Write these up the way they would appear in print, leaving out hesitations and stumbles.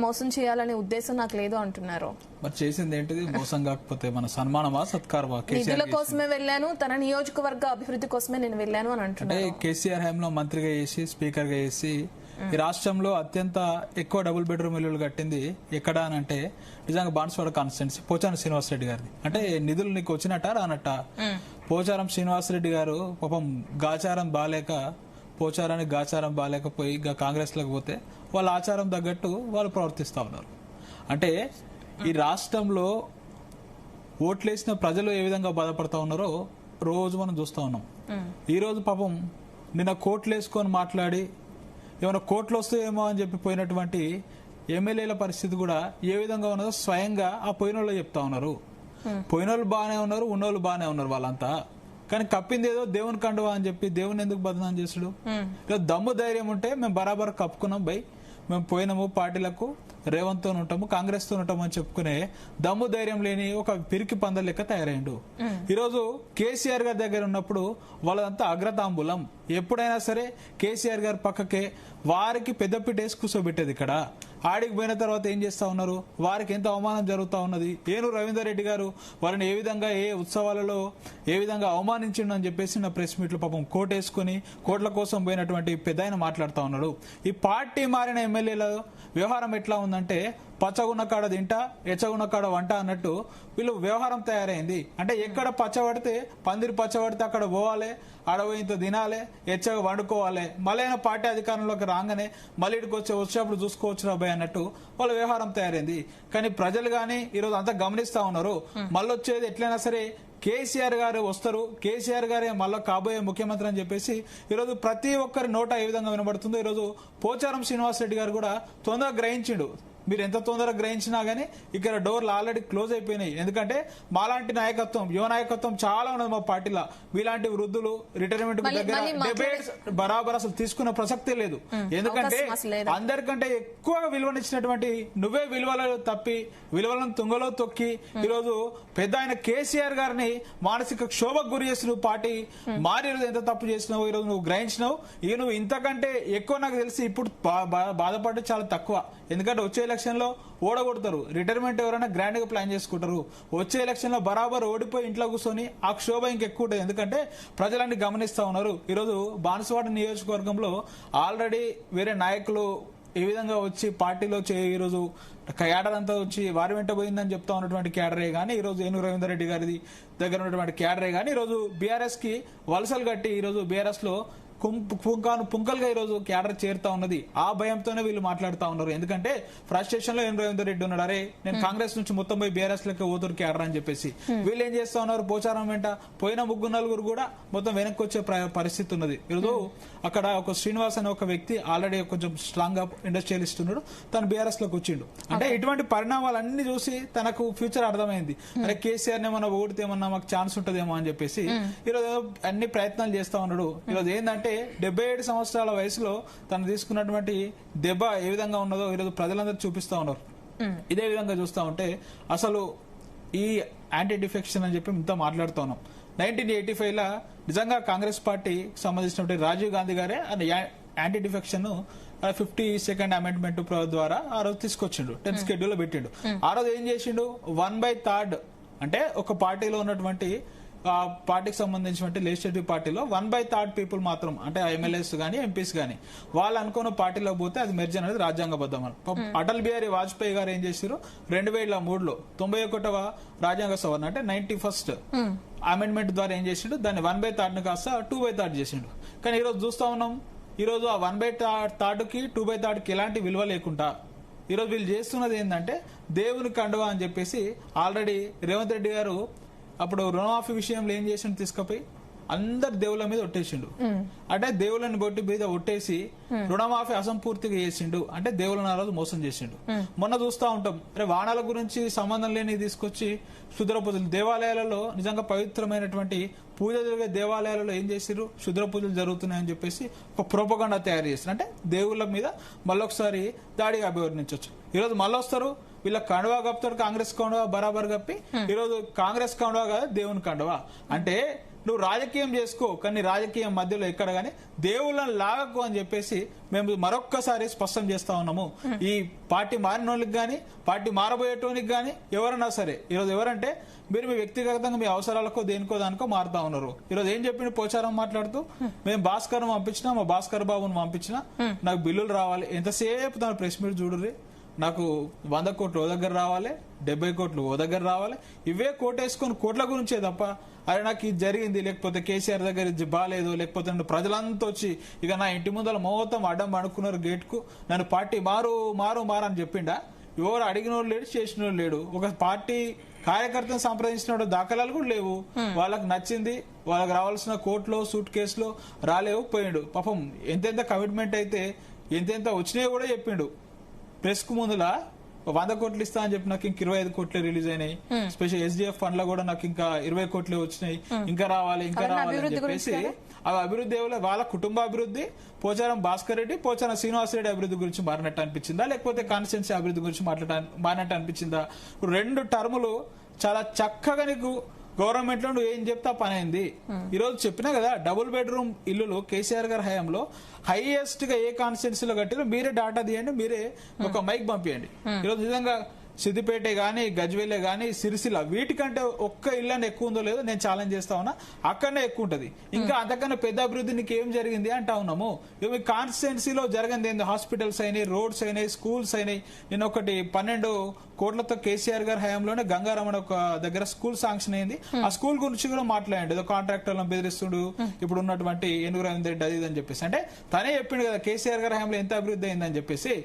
మోసం చేయాలనే ఉద్దేశం నాకు లేదు అంటున్నారు. మరి చేసింది ఏంటిది? మోసం కాకపోతే మన సన్మానమా సత్కారమా? నిధుల కోసమే వెళ్ళాను, తన నియోజకవర్గ అభివృద్ధి కోసమే నేను వెళ్ళాను అని అంటున్నారు. అంటే కేసీఆర్ హయాంలో మంత్రిగా చేసి స్పీకర్ గా చేసి ఈ రాష్ట్రంలో అత్యంత ఎక్కువ డబుల్ బెడ్రూమ్ ఇల్లులు కట్టింది ఎక్కడ అని అంటే నిజంగా బాన్స్వాడ కాన్స్టిట్యున్సీ పోచారం శ్రీనివాసరెడ్డి గారిది. అంటే నిధులు నీకు వచ్చినట్ట రానట్ట? పోచారం శ్రీనివాసరెడ్డి గారు పాపం గాచారం బాలేక పోచారానికి గాచారం బాలేకపోయి కాంగ్రెస్ లోకి పోతే వాళ్ళ ఆచారం తగ్గట్టు వాళ్ళు ప్రవర్తిస్తా ఉన్నారు. అంటే ఈ రాష్ట్రంలో ఓట్లేసిన ప్రజలు ఏ విధంగా బాధపడతా ఉన్నారో రోజు మనం చూస్తా ఉన్నాం. ఈ రోజు పాపం నిన్న కోట్లు వేసుకొని మాట్లాడి ఏమైనా కోట్లు వస్తాయేమో అని చెప్పి పోయినటువంటి ఎమ్మెల్యేల పరిస్థితి కూడా ఏ విధంగా ఉన్నదో స్వయంగా ఆ పోయిన వాళ్ళు చెప్తా ఉన్నారు. పోయిన వాళ్ళు బాగానే ఉన్నారు, ఉన్నోళ్ళు బాగానే ఉన్నారు వాళ్ళంతా. కానీ కప్పింది ఏదో దేవుని కండువా అని చెప్పి దేవుని ఎందుకు బదనాం చేసుడు? దమ్ము ధైర్యం ఉంటే మేము బరాబర్ కప్పుకున్నాం బై, మేము పోయినాము పార్టీలకు, రేవంత్ తో ఉంటాము, కాంగ్రెస్ తో ఉంటాము అని చెప్పుకునే దమ్ము ధైర్యం లేని ఒక పిరికి పందల లెక్క తయారైండు. ఈరోజు కేసీఆర్ గారి దగ్గర ఉన్నప్పుడు వాళ్ళదంతా అగ్రతాంబూలం. ఎప్పుడైనా సరే కేసీఆర్ గారి పక్కకే వారికి పెద్దపీట వేసి కూర్చోబెట్టేది. ఇక్కడ ఆడికి పోయిన తర్వాత ఏం చేస్తా ఉన్నారు? వారికి ఎంత అవమానం జరుగుతా ఉన్నది. ఏను రవీందర్ రెడ్డి గారు వారిని ఏ విధంగా ఏ ఉత్సవాలలో ఏ విధంగా అవమానించిండు అని చెప్పేసి నా ప్రెస్ మీట్లు పాపం కోట్ వేసుకుని కోట్ల కోసం పోయినటువంటి పెద్ద ఆయన మాట్లాడుతూ ఉన్నాడు. ఈ పార్టీ మారిన ఎమ్మెల్యేల వ్యవహారం ఎట్లా ఉందంటే పచ్చగున్న కాడ తింటా ఎచ్చగున్న కాడ వంట అన్నట్టు వీళ్ళు వ్యవహారం తయారైంది. అంటే ఎక్కడ పచ్చబడితే పందిరి పచ్చబడితే అక్కడ పోవాలి, అడవింత తినాలి, ఎచ్చగా వండుకోవాలి, మళ్ళీ పార్టీ అధికారంలోకి రాగానే మళ్ళీ ఇక్కడికి వచ్చేటప్పుడు చూసుకోవచ్చు రాబాయ్ అన్నట్టు వాళ్ళ వ్యవహారం తయారైంది. కానీ ప్రజలు గానీ ఈరోజు అంతా గమనిస్తా ఉన్నారు. మళ్ళీ వచ్చేది ఎట్లయినా సరే కేసీఆర్ గారు వస్తారు, కేసీఆర్ గారే మళ్ళీ కాబోయే ముఖ్యమంత్రి అని చెప్పేసి ఈరోజు ప్రతి ఒక్కరి నోట ఏ విధంగా వినబడుతుందో ఈరోజు పోచారం శ్రీనివాసరెడ్డి గారు కూడా తొందరగా గ్రహించిండు. మీరు ఎంత తొందరగా గ్రహించినా గానీ ఇక్కడ డోర్లు ఆల్రెడీ క్లోజ్ అయిపోయినాయి. ఎందుకంటే మాలాంటి నాయకత్వం, యువ నాయకత్వం చాలా ఉన్నది మా పార్టీలో. మీలాంటి వృద్ధులు రిటైర్మెంట్ దగ్గర డిబేట్స్ బరాబర్ అసలు తీసుకున్న ప్రసక్తే లేదు. ఎందుకంటే అందరికంటే ఎక్కువగా విలువనిచ్చినటువంటి నువ్వే విలువలు తప్పి విలువలను తుంగలో తొక్కి ఈరోజు పెద్ద ఆయన కేసీఆర్ గారిని మానసిక క్షోభకు గురి చేసి నువ్వు పార్టీ మారి ఎంత తప్పు చేసినావు ఈరోజు నువ్వు గ్రహించినావు. ఇక నువ్వు ఇంతకంటే ఎక్కువ నాకు తెలిసి ఇప్పుడు బాధపడ్డ చాలా తక్కువ. ఎందుకంటే వచ్చే ఎలక్షన్ లో ఓడగొడతారు, రిటైర్మెంట్ ఎవరైనా గ్రాండ్ గా ప్లాన్ చేసుకుంటారు. వచ్చే ఎలక్షన్ లో బరాబర్ ఓడిపోయి ఇంట్లో కూర్చొని ఆ క్షోభ ఇంకెక్కువ ఉంటుంది. ఎందుకంటే ప్రజలన్నీ గమనిస్తా ఉన్నారు. ఈరోజు బాన్సువాడ నియోజకవర్గంలో ఆల్రెడీ వేరే నాయకులు ఏ విధంగా వచ్చి పార్టీలో ఈరోజు క్యాడర్ అంతా వచ్చి వారి వెంట పోయిందని చెప్తా ఉన్నటువంటి క్యాడరే గానీ ఈరోజు ఏను రవీందర్ రెడ్డి గారి దగ్గర ఉన్నటువంటి క్యాడరే గానీ ఈరోజు బీఆర్ఎస్ కి వలసలు కట్టి ఈరోజు బీఆర్ఎస్ లో పుంకలుగా ఈరోజు క్యాడర్ చేరుతా ఉన్నది. ఆ భయంతోనే వీళ్ళు మాట్లాడుతా ఉన్నారు. ఎందుకంటే ఫ్రస్ట్రేషన్ లో ఏం రవీందర్ రెడ్డి ఉన్నాడు, అరే నేను కాంగ్రెస్ నుంచి మొత్తం పోయి బీఆర్ఎస్ లెక్క ఓతురు క్యాడర్ అని చెప్పేసి వీళ్ళు ఏం చేస్తా ఉన్నారు? పోచారం వెంట పోయిన ముగ్గురు నలుగురు కూడా మొత్తం వెనక్కి వచ్చే పరిస్థితి ఉన్నది. ఈరోజు అక్కడ ఒక శ్రీనివాస్ అనే ఒక వ్యక్తి ఆల్రెడీ కొంచెం స్ట్రాంగ్ గా ఇండస్ట్రియలిస్ట్ ఉన్నాడు, తను బీఆర్ఎస్ లోకి వచ్చిండు. అంటే ఇటువంటి పరిణామాలన్నీ చూసి తనకు ఫ్యూచర్ అర్థమైంది. అరే కేసీఆర్ ఏమన్నా ఓడితే ఏమన్నా మాకు ఛాన్స్ ఉంటదేమో అని చెప్పేసి ఈరోజు అన్ని ప్రయత్నాలు చేస్తా ఉన్నాడు. ఈరోజు ఏంటంటే 77 సంవత్సరాల వయసులో తను తీసుకున్నటువంటి దెబ్బ ఏ విధంగా ఉన్నదో ఈరోజు ప్రజలందరూ చూపిస్తా ఉన్నారు. ఇదే విధంగా చూస్తా ఉంటే అసలు ఈ యాంటీ డిఫెక్షన్ అని చెప్పి ఇంత మాట్లాడుతూ ఉన్నాం. 1985 లో నిజంగా కాంగ్రెస్ పార్టీ సంబంధించినటువంటి రాజీవ్ గాంధీ గారే యాంటీ డిఫెక్షన్ 52nd అమెండ్మెంట్ ద్వారా ఆ రోజు తీసుకొచ్చిండు, 10th షెడ్యూల్ లో పెట్టిండు. ఆ రోజు ఏం చేసిండు? 1/3 అంటే ఒక పార్టీలో ఉన్నటువంటి పార్టీకి సంబంధించిన లెజిస్లేటివ్ పార్టీలో 1/3 పీపుల్ మాత్రం, అంటే ఎమ్మెల్యేస్ గానీ ఎంపీస్ గానీ వాళ్ళు అనుకున్న పార్టీలో పోతే అది మెర్జ్ అనేది రాజ్యాంగబద్ధం. అటల్ బిహారీ వాజ్పేయి గారు ఏం చేశారు? 2003లో 91వ రాజ్యాంగ సవరణ అంటే 91st అమెండ్మెంట్ ద్వారా ఏం చేసిండు? దాన్ని 1/3 కాస్త 2/3 చేసిండు. కానీ ఈరోజు చూస్తా ఉన్నాం, ఈరోజు ఆ 1/3కి 2/3కి ఎలాంటి విలువ లేకుండా ఈరోజు వీళ్ళు చేస్తున్నది ఏంటంటే దేవుని కండువా అని చెప్పేసి ఆల్రెడీ రేవంత్ రెడ్డి గారు అప్పుడు రుణమాఫీ విషయంలో ఏం చేసిండు? తీసుకుపోయి అందరు దేవుళ్ళ మీద ఒట్టేసిండు. అంటే దేవుళ్ళని బొట్టి మీద ఒట్టేసి రుణమాఫీ అసంపూర్తిగా చేసిండు. అంటే దేవుళ్ళని ఆ రోజు మోసం చేసిండు. మొన్న చూస్తా ఉంటాం, వానాల గురించి సంబంధం లేని తీసుకొచ్చి క్షుద్ర పూజలు దేవాలయాలలో, నిజంగా పవిత్రమైనటువంటి పూజ జరిగే దేవాలయాలలో ఏం చేసిరు? క్షుద్ర పూజలు జరుగుతున్నాయని చెప్పేసి ఒక ప్రోపగండా తయారు చేస్తారు. అంటే దేవుళ్ళ మీద మళ్ళొకసారి దాడిగా అభివర్ణించవచ్చు. ఈరోజు మళ్ళీ వస్తారు, వీళ్ళ కండువా కప్తాడు, కాంగ్రెస్ కండువా బరాబర్ కప్పి ఈరోజు కాంగ్రెస్ కండువా కాదు దేవుని కండువా. అంటే నువ్వు రాజకీయం చేసుకో, కానీ రాజకీయం మధ్యలో ఎక్కడ కానీ దేవుళ్ళని లాగకు అని చెప్పేసి మేము మరొక్కసారి స్పష్టం చేస్తా ఉన్నాము. ఈ పార్టీ మారిన వాళ్ళకి కానీ పార్టీ మారబోయేటోనికి కానీ ఎవరన్నా సరే ఈరోజు ఎవరంటే మీరు మీ వ్యక్తిగతంగా మీ అవసరాలకో దేనికో దానికో మారుతా ఉన్నారు. ఈరోజు ఏం చెప్పిండు పోచారం మాట్లాడుతూ, మేము భాస్కర్ పంపించినా, మా భాస్కర్ బాబుని పంపించినా నాకు బిల్లులు రావాలి. ఎంతసేపు తన ప్రెస్ మీట్ చూడుర్రి, నాకు 100 కోట్లు ఓ దగ్గర రావాలి, 70 కోట్లు ఓ దగ్గర రావాలి, ఇవే కోటేసుకొని కోట్ల గురించే తప్ప అరే నాకు ఇది జరిగింది, లేకపోతే కేసీఆర్ దగ్గర ఇది బాగాలేదు, లేకపోతే ప్రజలంతా వచ్చి ఇక నా ఇంటి ముందర మొత్తం అడ్డం పడుకున్నారు గేట్కు, నన్ను పార్టీ మారు మారు మారు అని చెప్పిండా? ఎవరు అడిగినోడు లేడు, చేసినోడు లేడు. ఒక పార్టీ కార్యకర్తను సంప్రదించిన దాఖలాలు కూడా లేవు. వాళ్ళకి నచ్చింది, వాళ్ళకి రావాల్సిన కోర్టులో సూట్ కేసులో రాలేవు, పోయిండు. పాపం ఎంతెంత కమిట్మెంట్ అయితే ఎంతెంత వచ్చినాయో కూడా చెప్పిండు. ప్రెస్ కు ముందులా 100 కోట్లు ఇస్తా అని చెప్పి నాకు ఇంక 25 కోట్లే రిలీజ్ అయినాయి. స్పెషల్ SDF ఫండ్ లో కూడా నాకు ఇంకా 20 కోట్లే వచ్చినాయి, ఇంకా రావాలి ఇంకా రావాలి అని చెప్పేసి అవి అభివృద్ధి వాళ్ళ కుటుంబ అభివృద్ధి, పోచారం భాస్కర్ రెడ్డి, పోచారం శ్రీనివాస్ రెడ్డి అభివృద్ధి గురించి మారినట్టు అనిపించిందా, లేకపోతే కాన్స్టిట్యున్సీ అభివృద్ధి గురించి మారినట్టు అనిపించిందా? 2 టర్ములు చాలా చక్కగా నీకు గవర్నమెంట్ లో నువ్వు ఏం చెప్తా పని అయింది. ఈ రోజు చెప్పినా కదా, డబుల్ బెడ్రూమ్ ఇల్లులు కేసీఆర్ గారి హయాంలో హైయెస్ట్ గా ఏ కాన్స్టిట్యున్సీలో కట్టిలో మీరే డాటా తీయండి, మీరే ఒక మైక్ పంపించండి. ఈరోజు నిజంగా సిద్దిపేట గానీ, గజ్వేలే గానీ, సిరిసిల్ల వీటికంటే ఒక్క ఇల్లు ఎక్కువ ఉందో లేదో నేను ఛాలెంజ్ చేస్తా ఉన్నా. అక్కడనే ఎక్కువ ఉంటది. ఇంకా అంతకన్నా పెద్ద అభివృద్ధి నీకు ఏం జరిగింది అంటా ఉన్నాము. మీ కాన్స్టిట్యున్సీలో జరిగింది ఏంది? హాస్పిటల్స్ అయినాయి, రోడ్స్ అయినాయి, స్కూల్స్ అయినాయి. నేను ఒకటి 12 కోట్లతో కేసీఆర్ గారి హయాంలోనే గంగారమణ ఒక దగ్గర స్కూల్ శాంక్షన్ అయింది. ఆ స్కూల్ గురించి కూడా మాట్లాడండి. ఏదో కాంట్రాక్టర్లను బెదిరిస్తుడు ఇప్పుడు ఉన్నటువంటి ఏనుగు రవీంద్ర రెడ్డి అది అని చెప్పేసి. అంటే తనే చెప్పిండు కదా కేసీఆర్ గారి హయాంలో ఎంత అభివృద్ధి అయిందని చెప్పేసి.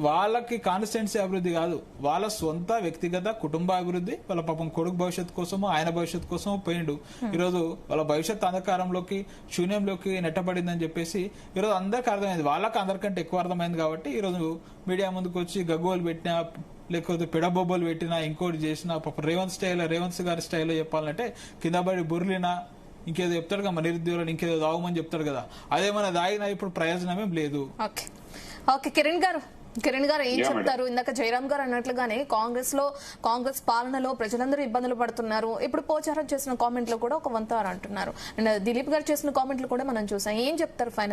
వాళ్ళకి కాన్స్టిట్యున్సీ అభివృద్ధి కాదు, వాళ్ళ సొంత వ్యక్తిగత కుటుంబ అభివృద్ధి, వాళ్ళ పాపం కొడుకు భవిష్యత్తు కోసమో ఆయన భవిష్యత్తు కోసమో పోయిండు. ఈరోజు వాళ్ళ భవిష్యత్తు అంధకారంలోకి శూన్యంలోకి నెట్టబడిందని చెప్పేసి ఈరోజు అందరికి అర్థమైంది. వాళ్ళకి అందరికంటే ఎక్కువ అర్థమైంది కాబట్టి ఈరోజు మీడియా ముందుకు వచ్చి గగ్గోలు పెట్టినా, లేకపోతే పిడబొబ్బలు పెట్టినా, ఇంకోటి చేసినా, పాపం రేవంత్ గారి స్టైల్లో చెప్పాలంటే కింద పడి బుర్లినా ఇంకేదో చెప్తాడు కదా, నిరుద్యోగులను ఇంకేదో దావమని చెప్తాడు కదా, అదేమన్నా దాగినా ఇప్పుడు ప్రయోజనమేం లేదు. ఓకే కిరణ్ గారు ఏం చెప్తారు? ఇందాక జయరామ్ గారు అన్నట్లుగానే కాంగ్రెస్ పాలనలో ప్రజలందరూ ఇబ్బందులు పడుతున్నారు. ఇప్పుడు పోచారం చేసిన కామెంట్లు కూడా ఒక వంతు అంటున్నారు. అండ్ దిలీప్ గారు చేసిన కామెంట్లు కూడా మనం చూసాం. ఏం చెప్తారు ఫైనల్?